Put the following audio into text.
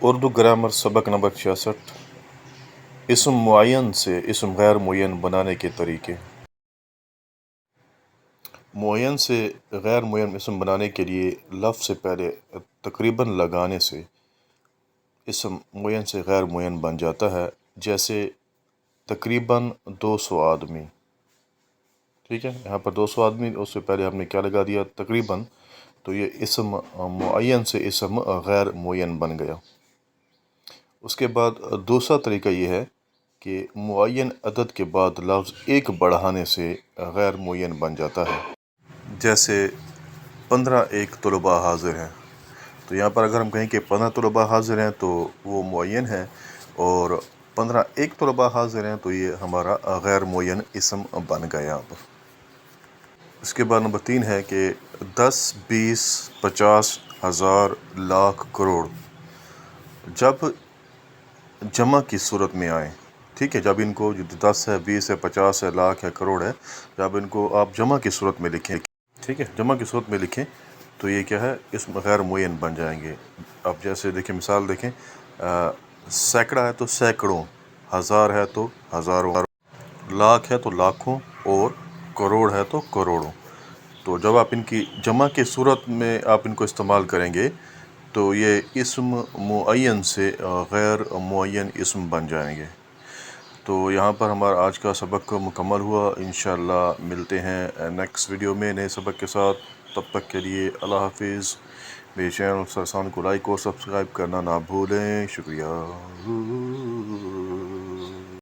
Urdu grammar سبق number 66 اسم معین سے اسم غیر معین بنانے کے طریقے۔ معین سے غیر معین اسم بنانے کے لیے لفظ سے پہلے تقریباً لگانے سے اسم معین سے غیر معین بن جاتا ہے، جیسے تقریباً 200 آدمی۔ ٹھیک ہے، یہاں پر 200 آدمی، اس سے پہلے ہم نے کیا لگا دیا؟ تقریباً، تو یہ اسم معین سے اسم غیر معین بن گیا۔ اس کے بعد دوسرا طریقہ یہ ہے کہ معین عدد کے بعد لفظ ایک بڑھانے سے غیر معین بن جاتا ہے، جیسے 15 ایک طلباء حاضر ہیں۔ تو یہاں پر اگر ہم کہیں کہ 15 طلباء حاضر ہیں تو وہ معین ہے، اور 15 ایک طلباء حاضر ہیں تو یہ ہمارا غیر معین اسم بن گیا یہاں پر۔ اس کے بعد نمبر 3 ہے کہ 10 20 50 1000 لاکھ کروڑ جب جمع کی صورت میں آئیں۔ ٹھیک ہے، جب ان کو جو 10 ہے 20 ہے 50 ہے لاکھ ہے کروڑ ہے، جب ان کو آپ جمع کی صورت میں لکھیں، ٹھیک ہے، جمع کی صورت میں لکھیں تو یہ کیا ہے؟ اسم غیر معین بن جائیں گے۔ اب جیسے دیکھیں، مثال دیکھیں، سینکڑا ہے تو سینکڑوں، ہزار ہے تو ہزاروں، لاکھ ہے تو لاکھوں، اور کروڑ ہے تو کروڑوں۔ تو جب آپ ان کی جمع کی صورت میں آپ ان کو استعمال کریں گے تو یہ اسم معین سے غیر معین اسم بن جائیں گے۔ تو یہاں پر ہمارا آج کا سبق مکمل ہوا۔ انشاءاللہ ملتے ہیں نیکسٹ ویڈیو میں نئے سبق کے ساتھ۔ تب تک کے لیے اللہ حافظ۔ میرے چینل سرسان کو لائک اور سبسکرائب کرنا نہ بھولیں۔ شکریہ۔